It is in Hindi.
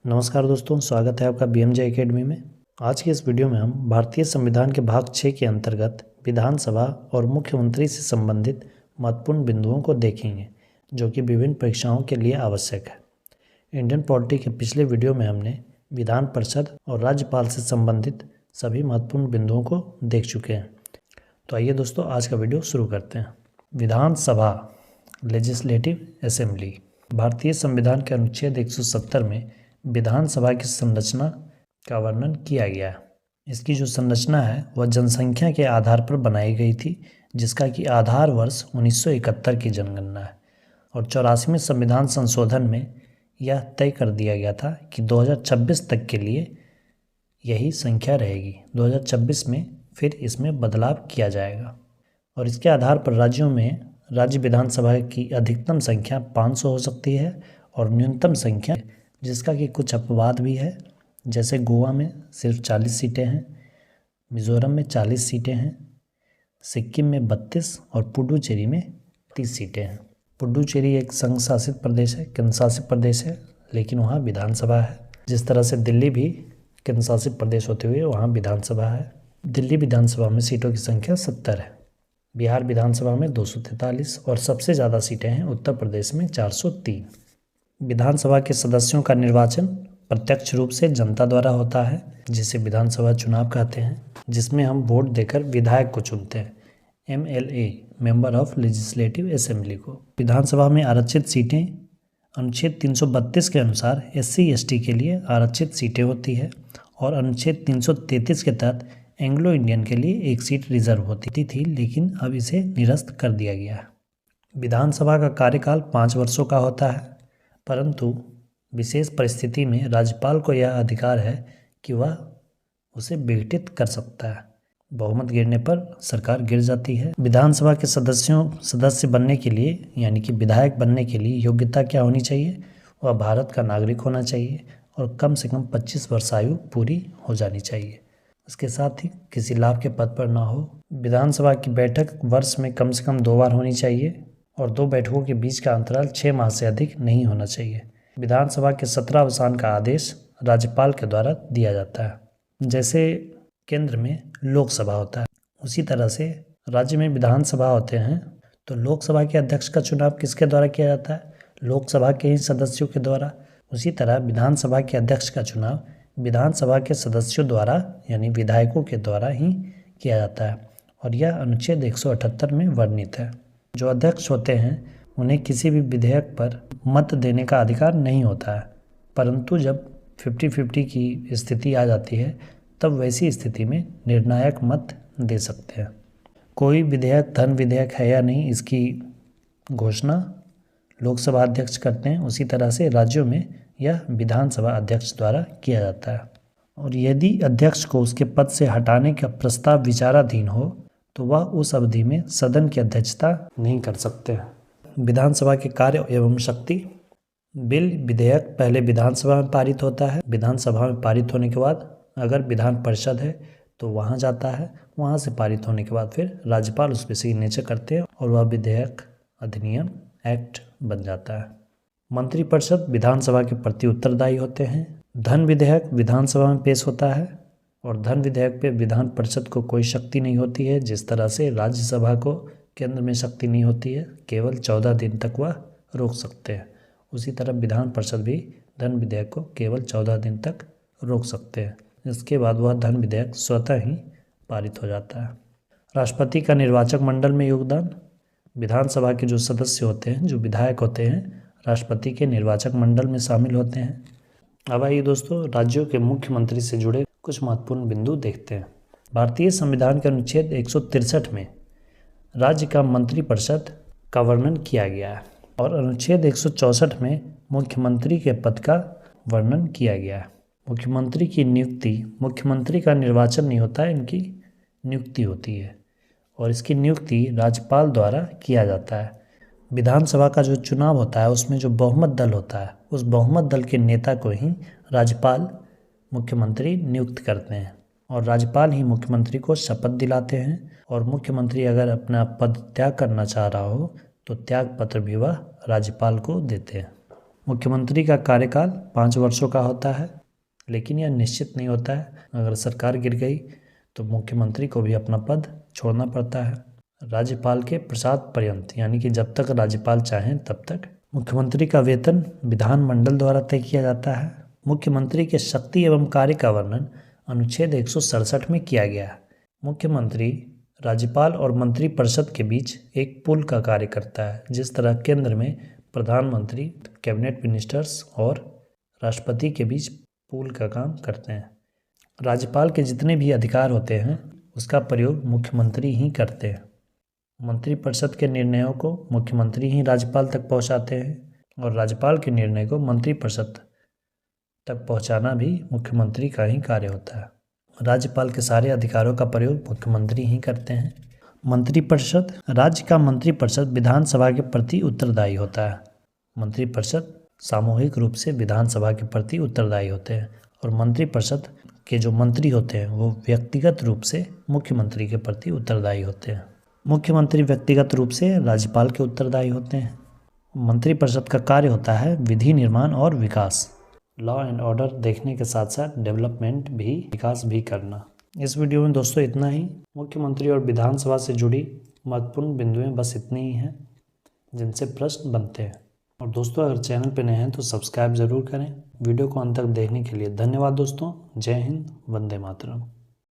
नमस्कार दोस्तों, स्वागत है आपका BMJ एकेडमी में। आज की इस वीडियो में हम भारतीय संविधान के भाग 6 के अंतर्गत विधानसभा और मुख्यमंत्री से संबंधित महत्वपूर्ण बिंदुओं को देखेंगे, जो कि विभिन्न परीक्षाओं के लिए आवश्यक है। इंडियन पॉलिटी के पिछले वीडियो में हमने विधान परिषद और राज्यपाल से संबंधित सभी महत्वपूर्ण बिंदुओं को देख चुके हैं। तो आइए दोस्तों, आज का वीडियो शुरू करते हैं। विधानसभा, लेजिस्लेटिव असेंबली। भारतीय संविधान के अनुच्छेद 170 में विधानसभा की संरचना का वर्णन किया गया है। इसकी जो संरचना है वह जनसंख्या के आधार पर बनाई गई थी, जिसका कि आधार वर्ष 1971 की जनगणना है। और 84वें संविधान संशोधन में यह तय कर दिया गया था कि 2026 तक के लिए यही संख्या रहेगी। 2026 में फिर इसमें बदलाव किया जाएगा। और इसके आधार पर राज्यों में राज्य विधानसभा की अधिकतम संख्या 500 हो सकती है और न्यूनतम संख्या, जिसका कि कुछ अपवाद भी है, जैसे गोवा में सिर्फ 40 सीटें हैं, मिज़ोरम में 40 सीटें हैं, सिक्किम में 32 और पुडुचेरी में 30 सीटें हैं। पुडुचेरी एक संघ शासित प्रदेश है, केंद्र शासित प्रदेश है, लेकिन वहाँ विधानसभा है। जिस तरह से दिल्ली भी केंद्र शासित प्रदेश होते हुए वहाँ विधानसभा है। दिल्ली विधानसभा में सीटों की संख्या 70 है, बिहार विधानसभा में 243 और सबसे ज़्यादा सीटें हैं उत्तर प्रदेश में 403। विधानसभा के सदस्यों का निर्वाचन प्रत्यक्ष रूप से जनता द्वारा होता है, जिसे विधानसभा चुनाव कहते हैं, जिसमें हम वोट देकर विधायक को चुनते हैं, MLA, member of legislative assembly को। विधानसभा में आरक्षित सीटें अनुच्छेद 332 के अनुसार SC/ST के लिए आरक्षित सीटें होती है और अनुच्छेद 333 के तहत एंग्लो इंडियन के लिए एक सीट रिजर्व होती थी, लेकिन अब इसे निरस्त कर दिया गया है। विधानसभा का कार्यकाल 5 वर्षों का होता है, परंतु विशेष परिस्थिति में राज्यपाल को यह अधिकार है कि वह उसे विघटित कर सकता है। बहुमत गिरने पर सरकार गिर जाती है। विधानसभा के सदस्य बनने के लिए, यानी कि विधायक बनने के लिए योग्यता क्या होनी चाहिए? वह भारत का नागरिक होना चाहिए और कम से कम 25 वर्ष आयु पूरी हो जानी चाहिए। इसके साथ ही किसी लाभ के पद पर ना हो। विधानसभा की बैठक वर्ष में कम से कम 2 बार होनी चाहिए और 2 बैठकों के बीच का अंतराल 6 माह से अधिक नहीं होना चाहिए। विधानसभा के 17 अवसान का आदेश राज्यपाल के द्वारा दिया जाता है। जैसे केंद्र में लोकसभा होता है, उसी तरह से राज्य में विधानसभा होते हैं, तो लोकसभा के अध्यक्ष का चुनाव किसके द्वारा किया जाता है? लोकसभा के ही सदस्यों के द्वारा। उसी तरह विधानसभा के अध्यक्ष का चुनाव विधानसभा के सदस्यों द्वारा, यानी विधायकों के द्वारा ही किया जाता है। और यह अनुच्छेद 178 में वर्णित है। जो अध्यक्ष होते हैं उन्हें किसी भी विधेयक पर मत देने का अधिकार नहीं होता है, परंतु जब 50-50 की स्थिति आ जाती है तब वैसी स्थिति में निर्णायक मत दे सकते हैं। कोई विधेयक धन विधेयक है या नहीं, इसकी घोषणा लोकसभा अध्यक्ष करते हैं। उसी तरह से राज्यों में यह विधानसभा अध्यक्ष द्वारा किया जाता है। और यदि अध्यक्ष को उसके पद से हटाने का प्रस्ताव विचाराधीन हो तो वह उस अवधि में सदन की अध्यक्षता नहीं कर सकते हैं। विधानसभा के कार्य एवं शक्ति। बिल विधेयक पहले विधानसभा में पारित होता है। विधानसभा में पारित होने के बाद अगर विधान परिषद है तो वहाँ जाता है। वहाँ से पारित होने के बाद फिर राज्यपाल उस पर सिग्नेचर करते हैं और वह विधेयक, अधिनियम, एक्ट बन जाता है। मंत्रिपरिषद विधानसभा के प्रति उत्तरदायी होते हैं। धन विधेयक विधानसभा में पेश होता है और धन विधेयक पे विधान परिषद को कोई शक्ति नहीं होती है। जिस तरह से राज्यसभा को केंद्र में शक्ति नहीं होती है, केवल 14 दिन तक वह रोक सकते हैं, उसी तरह विधान परिषद भी धन विधेयक को केवल 14 दिन तक रोक सकते हैं। इसके बाद वह धन विधेयक स्वतः ही पारित हो जाता है। राष्ट्रपति का निर्वाचक मंडल में योगदान। विधानसभा के जो सदस्य होते हैं, जो विधायक होते हैं, राष्ट्रपति के निर्वाचक मंडल में शामिल होते हैं। अब आइए दोस्तों, राज्यों के मुख्यमंत्री से जुड़े कुछ महत्वपूर्ण बिंदु देखते हैं। भारतीय संविधान के अनुच्छेद 163 में राज्य का मंत्रिपरिषद का वर्णन किया गया है और अनुच्छेद 164 में मुख्यमंत्री के पद का वर्णन किया गया है। मुख्यमंत्री की नियुक्ति, मुख्यमंत्री का निर्वाचन नहीं होता है, इनकी नियुक्ति होती है और इसकी नियुक्ति राज्यपाल द्वारा किया जाता है। विधानसभा का जो चुनाव होता है उसमें जो बहुमत दल होता है, उस बहुमत दल के नेता को ही राज्यपाल मुख्यमंत्री नियुक्त करते हैं और राज्यपाल ही मुख्यमंत्री को शपथ दिलाते हैं। और मुख्यमंत्री अगर अपना पद त्याग करना चाह रहा हो तो त्याग पत्र भी वह राज्यपाल को देते हैं। मुख्यमंत्री का कार्यकाल 5 वर्षों का होता है, लेकिन यह निश्चित नहीं होता है। अगर सरकार गिर गई तो मुख्यमंत्री को भी अपना पद छोड़ना पड़ता है। राज्यपाल के प्रसाद पर्यंत, यानी कि जब तक राज्यपाल चाहें तब तक। मुख्यमंत्री का वेतन विधानमंडल द्वारा तय किया जाता है। मुख्यमंत्री के शक्ति एवं कार्य का वर्णन अनुच्छेद 167 में किया गया है। मुख्यमंत्री राज्यपाल और मंत्रिपरिषद के बीच एक पुल का कार्य करता है, जिस तरह केंद्र में प्रधानमंत्री, कैबिनेट मिनिस्टर्स और राष्ट्रपति के बीच पुल का काम करते हैं। राज्यपाल के जितने भी अधिकार होते हैं उसका प्रयोग मुख्यमंत्री ही करते हैं। मंत्रिपरिषद के निर्णयों को मुख्यमंत्री ही राज्यपाल तक पहुंचाते हैं और राज्यपाल के निर्णय को मंत्रिपरिषद तक पहुंचाना भी मुख्यमंत्री का ही कार्य होता है। राज्यपाल के सारे अधिकारों का प्रयोग मुख्यमंत्री ही करते हैं। मंत्रिपरिषद, राज्य का मंत्रिपरिषद विधानसभा के प्रति उत्तरदायी होता है। मंत्रिपरिषद सामूहिक रूप से विधानसभा के प्रति उत्तरदायी होते हैं और मंत्रिपरिषद के जो मंत्री होते हैं वो व्यक्तिगत रूप से मुख्यमंत्री के प्रति उत्तरदायी होते हैं। मुख्यमंत्री व्यक्तिगत रूप से राज्यपाल के उत्तरदायी होते हैं। मंत्रिपरिषद का कार्य होता है विधि निर्माण और विकास, लॉ एंड ऑर्डर देखने के साथ साथ डेवलपमेंट भी, विकास भी करना। इस वीडियो में दोस्तों इतना ही। मुख्यमंत्री और विधानसभा से जुड़ी महत्वपूर्ण बिंदुएं बस इतनी ही हैं जिनसे प्रश्न बनते हैं। और दोस्तों अगर चैनल पर नए हैं तो सब्सक्राइब ज़रूर करें। वीडियो को अंत तक देखने के लिए धन्यवाद दोस्तों। जय हिंद, वंदे मातरम।